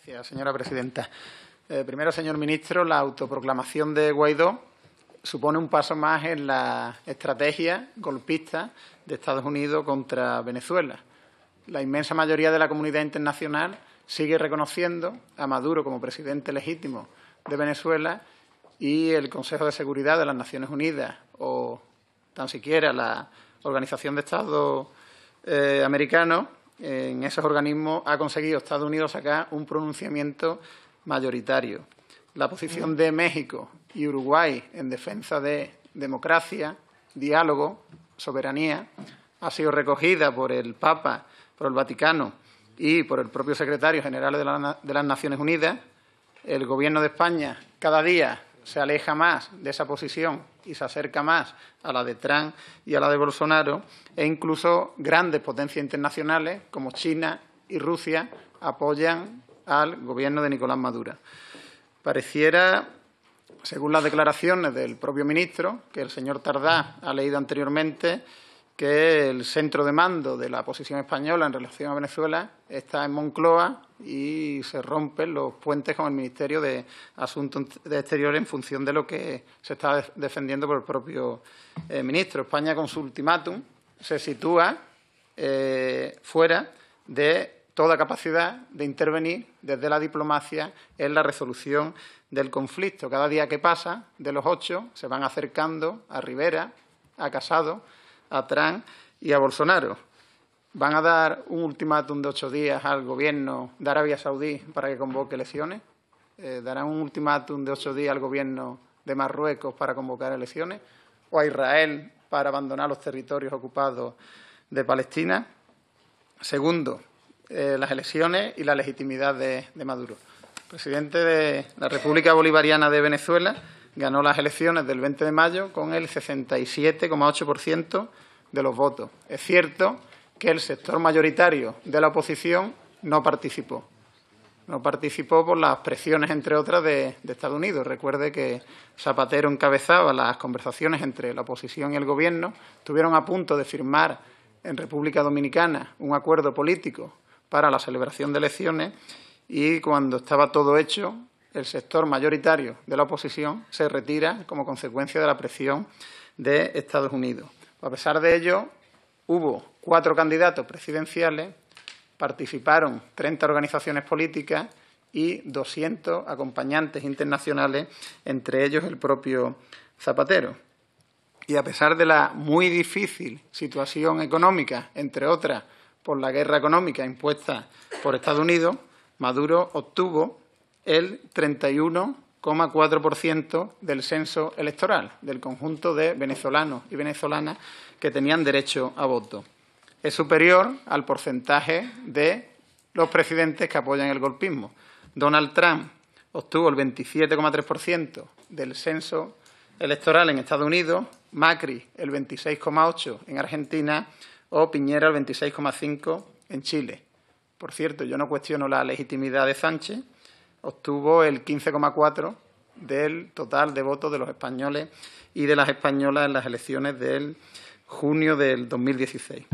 Gracias, señora presidenta. Primero, señor ministro, la autoproclamación de Guaidó supone un paso más en la estrategia golpista de Estados Unidos contra Venezuela. La inmensa mayoría de la comunidad internacional sigue reconociendo a Maduro como presidente legítimo de Venezuela y el Consejo de Seguridad de las Naciones Unidas o tan siquiera la Organización de Estados Americanos, en esos organismos ha conseguido Estados Unidos sacar un pronunciamiento mayoritario. La posición de México y Uruguay en defensa de democracia, diálogo, soberanía, ha sido recogida por el Papa, por el Vaticano y por el propio secretario general de las Naciones Unidas. El Gobierno de España cada día se aleja más de esa posición y se acerca más a la de Trump y a la de Bolsonaro, e incluso grandes potencias internacionales como China y Rusia apoyan al Gobierno de Nicolás Maduro. Pareciera, según las declaraciones del propio ministro, que el señor Tardá ha leído anteriormente, que el centro de mando de la posición española en relación a Venezuela está en Moncloa y se rompen los puentes con el Ministerio de Asuntos Exteriores en función de lo que se está defendiendo por el propio ministro. España, con su ultimátum, se sitúa fuera de toda capacidad de intervenir desde la diplomacia en la resolución del conflicto. Cada día que pasa, de los 8, se van acercando a Rivera, a Casado, a Trump y a Bolsonaro. ¿Van a dar un ultimátum de 8 días al Gobierno de Arabia Saudí para que convoque elecciones? ¿Darán un ultimátum de 8 días al Gobierno de Marruecos para convocar elecciones? ¿O a Israel para abandonar los territorios ocupados de Palestina? Segundo, las elecciones y la legitimidad de Maduro. El presidente de la República Bolivariana de Venezuela ganó las elecciones del 20 de mayo con el 67,8% de los votos. Es cierto que el sector mayoritario de la oposición no participó. No participó por las presiones, entre otras, de Estados Unidos. Recuerde que Zapatero encabezaba las conversaciones entre la oposición y el Gobierno. Estuvieron a punto de firmar en República Dominicana un acuerdo político para la celebración de elecciones y cuando estaba todo hecho, el sector mayoritario de la oposición se retira como consecuencia de la presión de Estados Unidos. A pesar de ello, hubo 4 candidatos presidenciales, participaron 30 organizaciones políticas y 200 acompañantes internacionales, entre ellos el propio Zapatero. Y a pesar de la muy difícil situación económica, entre otras por la guerra económica impuesta por Estados Unidos, Maduro obtuvo el 31,4% del censo electoral, del conjunto de venezolanos y venezolanas que tenían derecho a voto. Es superior al porcentaje de los presidentes que apoyan el golpismo. Donald Trump obtuvo el 27,3% del censo electoral en Estados Unidos, Macri el 26,8% en Argentina o Piñera el 26,5% en Chile. Por cierto, yo no cuestiono la legitimidad de Sánchez, obtuvo el 15,4% del total de votos de los españoles y de las españolas en las elecciones del junio del 2016.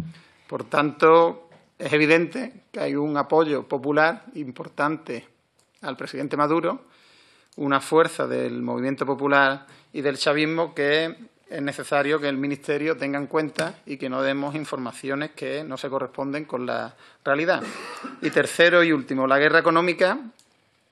Por tanto, es evidente que hay un apoyo popular importante al presidente Maduro, una fuerza del movimiento popular y del chavismo que es necesario que el Ministerio tenga en cuenta y que no demos informaciones que no se corresponden con la realidad. Y tercero y último, la guerra económica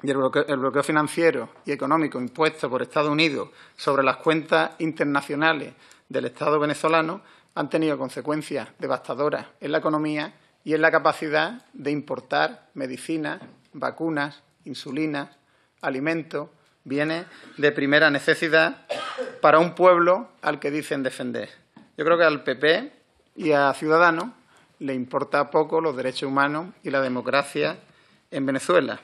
y el bloqueo financiero y económico impuesto por Estados Unidos sobre las cuentas internacionales del Estado venezolano han tenido consecuencias devastadoras en la economía y en la capacidad de importar medicinas, vacunas, insulinas, alimentos, bienes de primera necesidad para un pueblo al que dicen defender. Yo creo que al PP y a Ciudadanos le importa poco los derechos humanos y la democracia en Venezuela.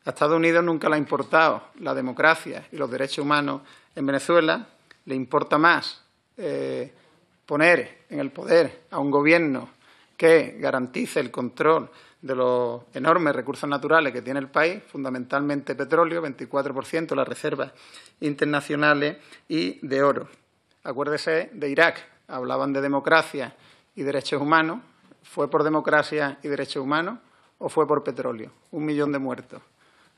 A Estados Unidos nunca le ha importado la democracia y los derechos humanos en Venezuela. Le importa más poner en el poder a un gobierno que garantice el control de los enormes recursos naturales que tiene el país, fundamentalmente petróleo, 24% de las reservas internacionales, y de oro. Acuérdese de Irak, hablaban de democracia y derechos humanos. ¿Fue por democracia y derechos humanos o fue por petróleo? 1 millón de muertos.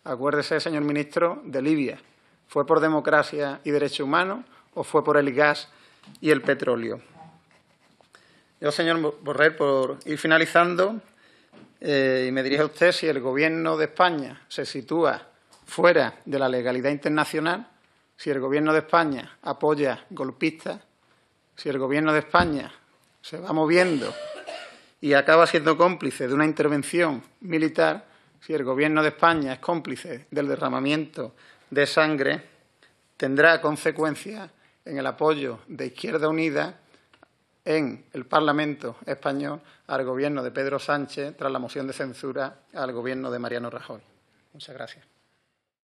Acuérdese, señor ministro, de Libia. ¿Fue por democracia y derechos humanos o fue por el gas y el petróleo? Yo, señor Borrell, por ir finalizando, y me dirijo a usted, si el Gobierno de España se sitúa fuera de la legalidad internacional, si el Gobierno de España apoya golpistas, si el Gobierno de España se va moviendo y acaba siendo cómplice de una intervención militar, si el Gobierno de España es cómplice del derramamiento de sangre, tendrá consecuencias en el apoyo de Izquierda Unida en el Parlamento español al Gobierno de Pedro Sánchez tras la moción de censura al Gobierno de Mariano Rajoy. Muchas gracias.